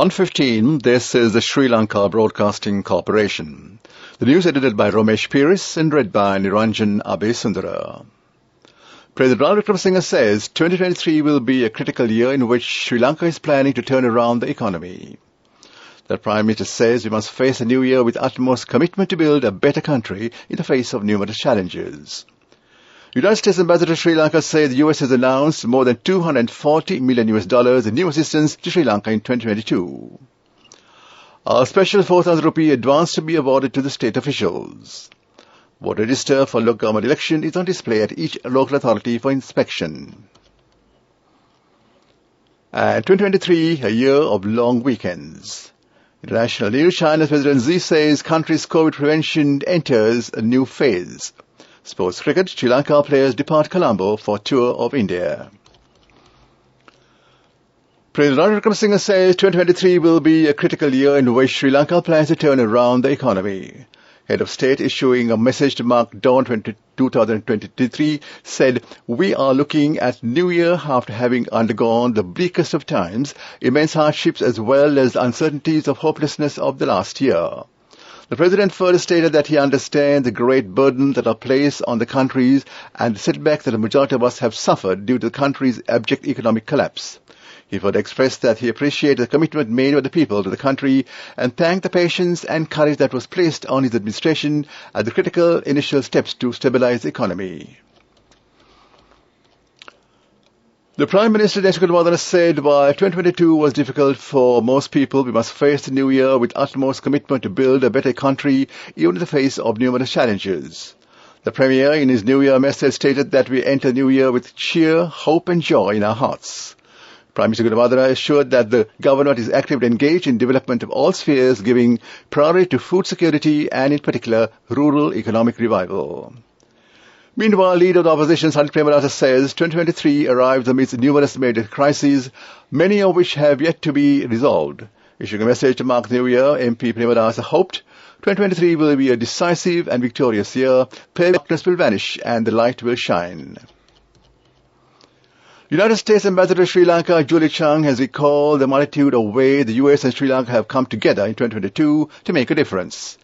1:15, this is the Sri Lanka Broadcasting Corporation. The news edited by Romesh Piris and read by Niranjan Abesundara. President Ranil Wickremesinghe says 2023 will be a critical year in which Sri Lanka is planning to turn around the economy. The Prime Minister says we must face the new year with utmost commitment to build a better country in the face of numerous challenges. United States Ambassador to Sri Lanka said the U.S. has announced more than $240 million in new assistance to Sri Lanka in 2022. A special 4,000 rupee advance to be awarded to the state officials. Voter register for local government election is on display at each local authority for inspection. And 2023, a year of long weekends. International news, China's President Xi says country's COVID prevention enters a new phase. Sports cricket, Sri Lanka players depart Colombo for tour of India. President Ranil Wickremesinghe says 2023 will be a critical year in which Sri Lanka plans to turn around the economy. Head of State issuing a message to mark dawn 2023 said, "We are looking at New Year after having undergone the bleakest of times, immense hardships as well as the uncertainties of hopelessness of the last year." The President further stated that he understands the great burden that are placed on the countries and the setbacks that the majority of us have suffered due to the country's abject economic collapse. He further expressed that he appreciated the commitment made by the people to the country and thanked the patience and courage that was placed on his administration as the critical initial steps to stabilize the economy. The Prime Minister Desmond said while 2022 was difficult for most people, we must face the new year with utmost commitment to build a better country even in the face of numerous challenges. The Premier in his New Year message stated that we enter the new year with cheer, hope and joy in our hearts. Prime Minister Gunawardena assured that the government is actively engaged in development of all spheres, giving priority to food security and in particular rural economic revival. Meanwhile, Leader of the Opposition Sanit Premadasa says 2023 arrives amidst numerous major crises, many of which have yet to be resolved. Issuing a message to mark the new year, MP Premadasa hoped 2023 will be a decisive and victorious year, darkness will vanish and the light will shine. United States Ambassador to Sri Lanka Julie Chang has recalled the multitude of ways the US and Sri Lanka have come together in 2022 to make a difference.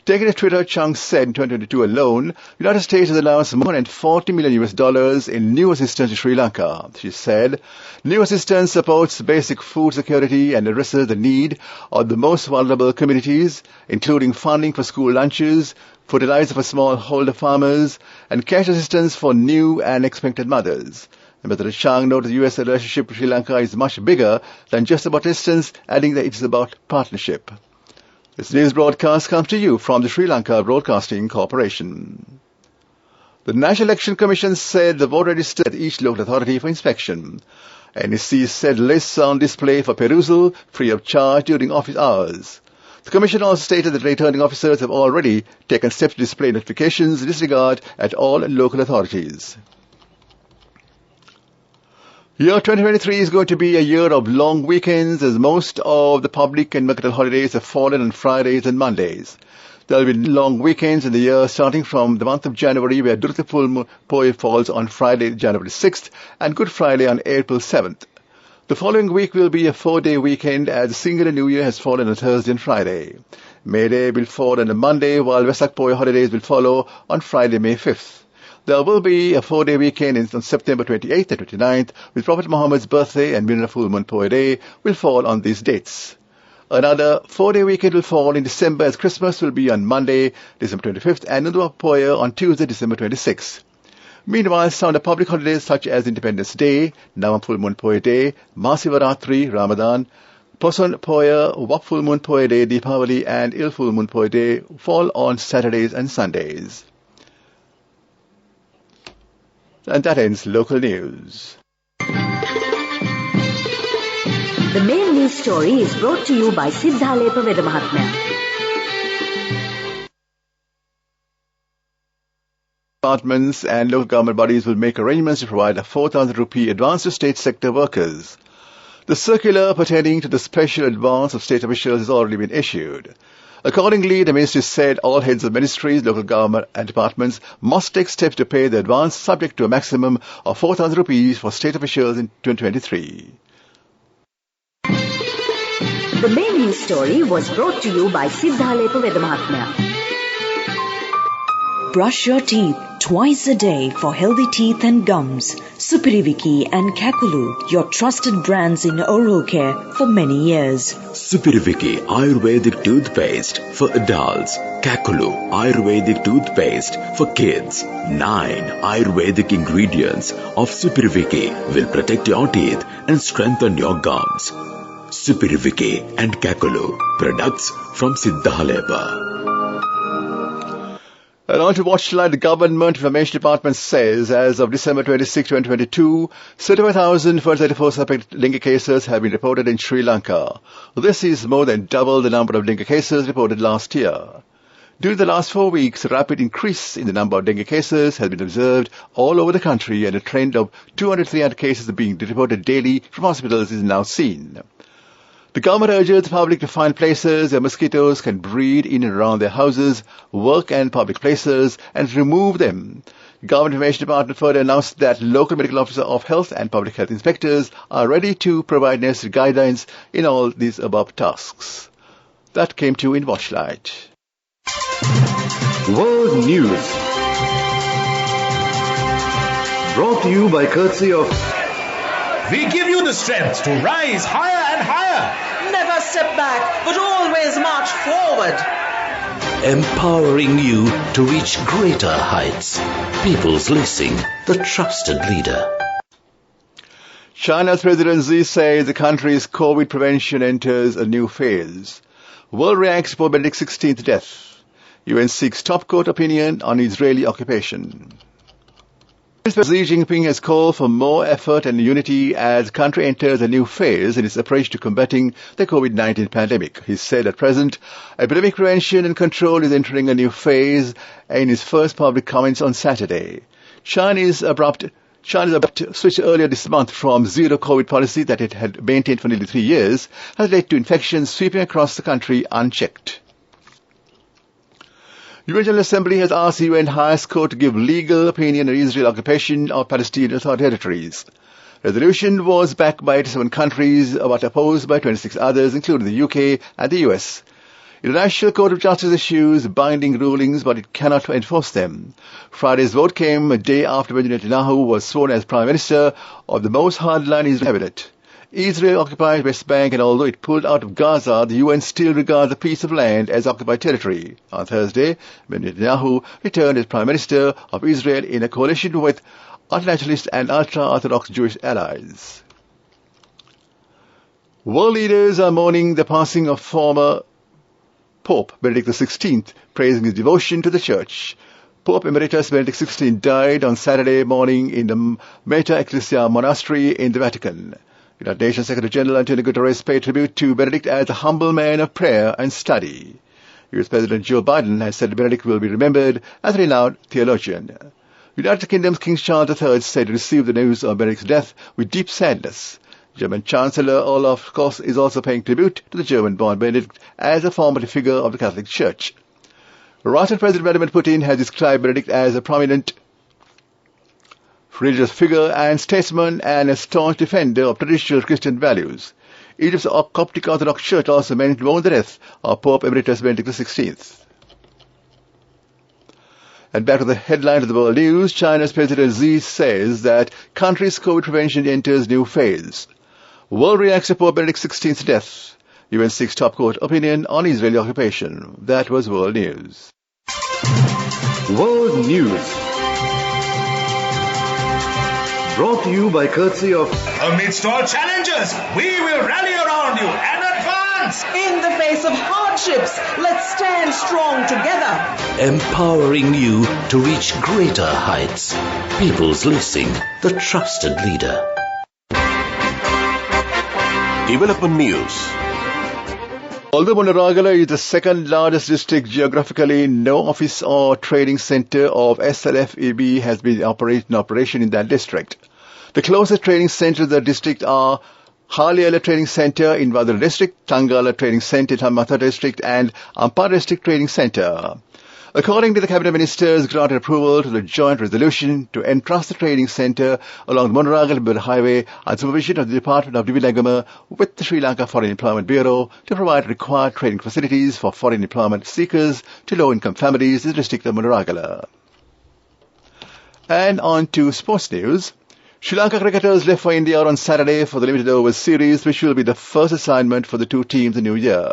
Taking to Twitter, Chang said in 2022 alone, the United States has announced more than $40 million in new assistance to Sri Lanka. She said, new assistance supports basic food security and addresses the need of the most vulnerable communities, including funding for school lunches, fertilizer for smallholder farmers, and cash assistance for new and expectant mothers. Ambassador Chang noted the U.S. relationship with Sri Lanka is much bigger than just about distance, adding that it is about partnership. This news broadcast comes to you from the Sri Lanka Broadcasting Corporation. The National Election Commission said the voter register at each local authority for inspection. NEC said lists are on display for perusal, free of charge during office hours. The Commission also stated that returning officers have already taken steps to display notifications in this regard at all local authorities. Year 2023 is going to be a year of long weekends as most of the public and mercantile holidays have fallen on Fridays and Mondays. There will be long weekends in the year starting from the month of January where Durga Poi falls on Friday, January 6th and Good Friday on April 7th. The following week will be a 4-day weekend as the Singular New Year has fallen on Thursday and Friday. May Day will fall on a Monday while Vesak Poi holidays will follow on Friday, May 5th. There will be a 4-day weekend on September 28th and 29th, with Prophet Muhammad's birthday and Lunar Full Moon Poy Day will fall on these dates. Another 4-day weekend will fall in December as Christmas will be on Monday, December 25th, and Nudwa Poya on Tuesday, December 26th. Meanwhile, some of the public holidays such as Independence Day, Nawam Full Moon Poy Day, Mahasivaratri, Ramadan, Poson Poya, Wap Full Moon Poy Day, Deepavali, and Il Full Moon Poy Day fall on Saturdays and Sundays. And that ends local news. The main news story is brought to you by Siddhalepa Vedamahatmya. Departments and local government bodies will make arrangements to provide a 4,000 rupee advance to state sector workers. The circular pertaining to the special advance of state officials has already been issued. Accordingly, the ministry said all heads of ministries, local government and departments must take steps to pay the advance subject to a maximum of 4,000 rupees for state officials in 2023. The main news story was brought to you by Siddhalepa Vedamahatmya. Brush your teeth twice a day for healthy teeth and gums. Supiriviki and Kakulu, your trusted brands in oral care for many years. Supiriviki Ayurvedic toothpaste for adults. Kakulu Ayurvedic toothpaste for kids. 9 Ayurvedic ingredients of Supiriviki will protect your teeth and strengthen your gums. Supiriviki and Kakulu, products from Siddhalepa. And on to Watchlight, the Government Information Department says as of December 26, 2022, 35,434 suspect dengue cases have been reported in Sri Lanka. This is more than double the number of dengue cases reported last year. During the last 4 weeks, a rapid increase in the number of dengue cases has been observed all over the country, and a trend of 200-300 cases being reported daily from hospitals is now seen. The government urges the public to find places where mosquitoes can breed in and around their houses, work and public places, and remove them. The Government Information Department further announced that local medical officers of health and public health inspectors are ready to provide necessary guidelines in all these above tasks. That came to in Watchlight. World News, brought to you by courtesy of We give you the strength to rise higher and higher. Never step back, but always march forward. Empowering you to reach greater heights. People's Leasing, the trusted leader. China's President Xi says the country's COVID prevention enters a new phase. World reacts to Pope Benedict XVI's death. UN seeks top court opinion on Israeli occupation. Xi Jinping has called for more effort and unity as the country enters a new phase in its approach to combating the COVID-19 pandemic. He said at present, epidemic prevention and control is entering a new phase in his first public comments on Saturday. China's abrupt switch earlier this month from zero COVID policy that it had maintained for nearly 3 years has led to infections sweeping across the country unchecked. UN General Assembly has asked the UN highest court to give legal opinion on Israel occupation of Palestinian territories. Resolution was backed by 87 countries but opposed by 26 others, including the UK and the US. International Court of Justice issues binding rulings, but it cannot enforce them. Friday's vote came a day after Benjamin Netanyahu was sworn as Prime Minister of the most hardline Israeli cabinet. Israel occupies West Bank, and although it pulled out of Gaza, the UN still regards a piece of land as occupied territory. On Thursday, Benjamin Netanyahu returned as Prime Minister of Israel in a coalition with ultranationalist and ultra-Orthodox Jewish allies. World leaders are mourning the passing of former Pope Benedict XVI, praising his devotion to the Church. Pope Emeritus Benedict XVI died on Saturday morning in the Mater Ecclesiae Monastery in the Vatican. United Nations Secretary General Antonio Guterres paid tribute to Benedict as a humble man of prayer and study. US President Joe Biden has said Benedict will be remembered as a renowned theologian. United Kingdom's King Charles III said he received the news of Benedict's death with deep sadness. German Chancellor Olaf Scholz is also paying tribute to the German-born Benedict as a formative figure of the Catholic Church. Russian President Vladimir Putin has described Benedict as a prominent religious figure and statesman and a staunch defender of traditional Christian values. Egypt's Coptic Orthodox Church also mourned the death of Pope Emeritus Benedict XVI. And back to the headlines of the world news, China's President Xi says that country's COVID prevention enters new phase. World reacts to Pope Benedict XVI's death. UN seeks top court opinion on Israeli occupation. That was World News. World News, brought to you by courtesy of Amidst all challenges, we will rally around you and advance. In the face of hardships, let's stand strong together. Empowering you to reach greater heights. People's Leasing, the trusted leader. Development News. Although Munaragala is the second largest district geographically, no office or trading center of SLFEB has been in operation in that district. The closest trading centers of the district are Haliala Trading Center in Vadra District, Tangala Trading Center in Hammatha District, and Ampara District Trading Center. Accordingly, the Cabinet Ministers granted approval to the joint resolution to entrust the training centre along the Monaragal Highway on supervision of the Department of Dividendagama with the Sri Lanka Foreign Employment Bureau to provide required training facilities for foreign employment seekers to low-income families in the district of Monaragala. And on to sports news. Sri Lanka cricketers left for India on Saturday for the limited overs series, which will be the first assignment for the two teams in the new year.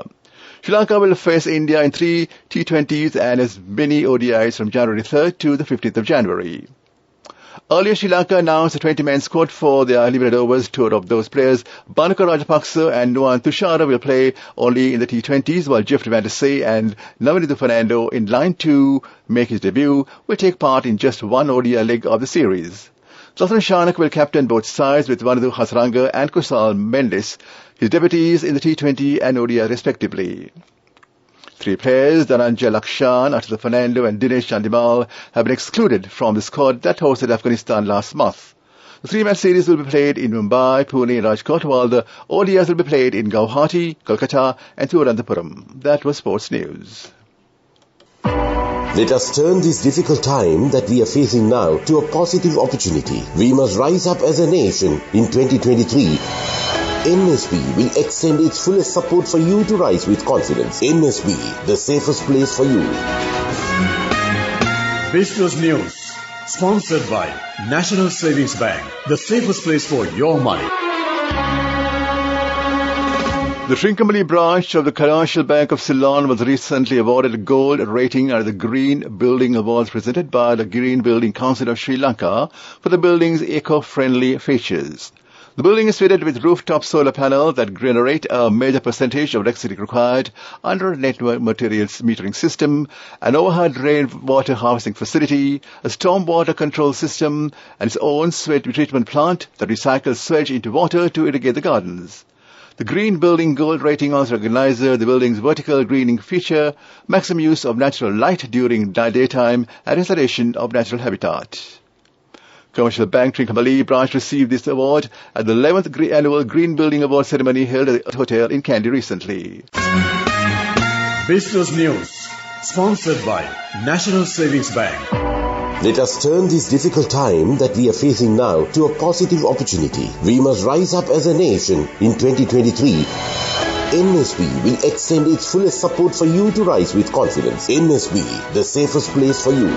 Sri Lanka will face India in 3 T20s and as many ODIs from January 3rd to the 15th of January. Earlier, Sri Lanka announced a 20-man squad for their limited overs tour. Of those players, Bhanuka Rajapaksa and Nuwan Tushara will play only in the T20s, while Jeffrey Van der Sey and Navinithu Fernando, in line to make his debut, will take part in just one ODI leg of the series. Zlatan Shanak will captain both sides with Vanadu Hasaranga and Kusal Mendes, his deputies in the T20 and ODI respectively. Three players, Dhananjay Lakshan, Atul Fernando and Dinesh Chandimal, have been excluded from the squad that hosted Afghanistan last month. The three-match series will be played in Mumbai, Pune and Rajkot, while the ODIs will be played in Guwahati, Kolkata and Thiruvananthapuram. That was sports news. Let us turn this difficult time that we are facing now to a positive opportunity. We must rise up as a nation in 2023. NSB will extend its fullest support for you to rise with confidence. NSB, the safest place for you. Business News, sponsored by National Savings Bank, the safest place for your money. The Trincomalee branch of the Commercial Bank of Ceylon was recently awarded a gold rating under the Green Building Awards presented by the Green Building Council of Sri Lanka for the building's eco-friendly features. The building is fitted with rooftop solar panels that generate a major percentage of electricity required under a network materials metering system, an overhead rainwater harvesting facility, a stormwater control system, and its own sewage treatment plant that recycles sewage into water to irrigate the gardens. The Green Building Gold rating also recognizes the building's vertical greening feature, maximum use of natural light during daytime, and installation of natural habitat. Commercial Bank Trincomalee branch received this award at the 11th annual Green Building Award ceremony held at the hotel in Kandy recently. Business News, sponsored by National Savings Bank. Let us turn this difficult time that we are facing now to a positive opportunity. We must rise up as a nation in 2023. NSB will extend its fullest support for you to rise with confidence. NSB, the safest place for you.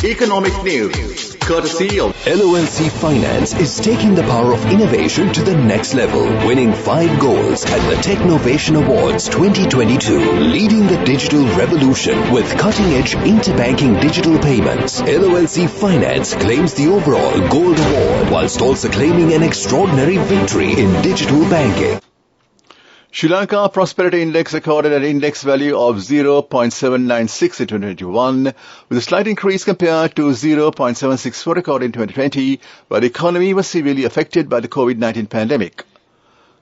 Economic news, courtesy of LOLC Finance is taking the power of innovation to the next level, winning 5 golds at the Technovation Awards 2022, leading the digital revolution with cutting-edge interbanking digital payments. LOLC Finance claims the overall gold award, whilst also claiming an extraordinary victory in digital banking. Sri Lanka Prosperity Index recorded an index value of 0.796 in 2021, with a slight increase compared to 0.764 recorded in 2020, where the economy was severely affected by the COVID-19 pandemic.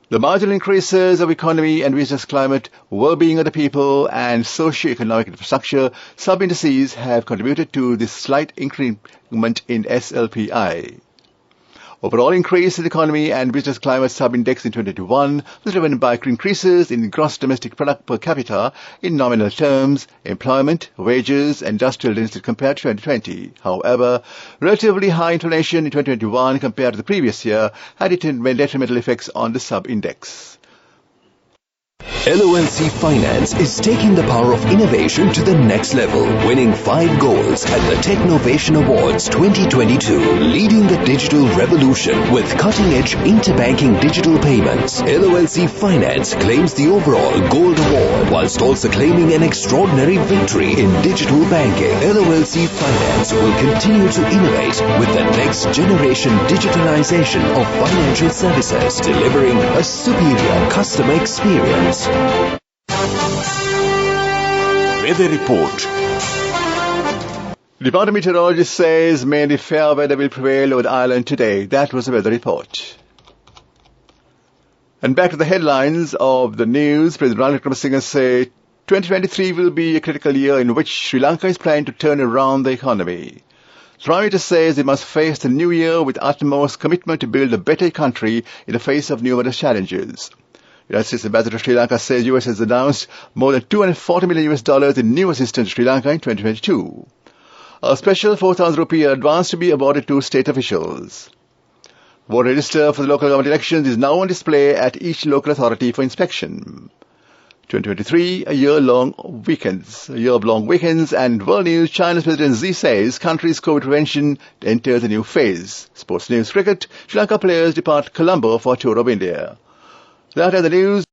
The marginal increases of economy and business climate, well-being of the people, and socio-economic infrastructure sub-indices have contributed to this slight increment in SLPI. Overall increase in the economy and business climate sub-index in 2021 was driven by increases in gross domestic product per capita in nominal terms, employment, wages, and industrial density compared to 2020. However, relatively high inflation in 2021 compared to the previous year had detrimental effects on the sub-index. LOLC Finance is taking the power of innovation to the next level, winning 5 golds at the Technovation Awards 2022, leading the digital revolution with cutting-edge interbanking digital payments. LOLC Finance claims the overall gold award, whilst also claiming an extraordinary victory in digital banking. LOLC Finance will continue to innovate with the next generation digitalization of financial services, delivering a superior customer experience. Weather report. The Department of Meteorology says mainly fair weather will prevail over the island today. That was the weather report. And back to the headlines of the news. President Ranil Wickremesinghe said 2023 will be a critical year in which Sri Lanka is planning to turn around the economy. The Prime Minister says it must face the new year with utmost commitment to build a better country in the face of numerous challenges. United States Ambassador to Sri Lanka says US has announced more than $240 million in new assistance to Sri Lanka in 2022. A special 4,000 rupee advance to be awarded to state officials. Voter register for the local government elections is now on display at each local authority for inspection. 2023, a year-long weekends, and world news. China's President Xi says country's COVID prevention enters a new phase. Sports news. Cricket. Sri Lanka players depart Colombo for tour of India. That is the news.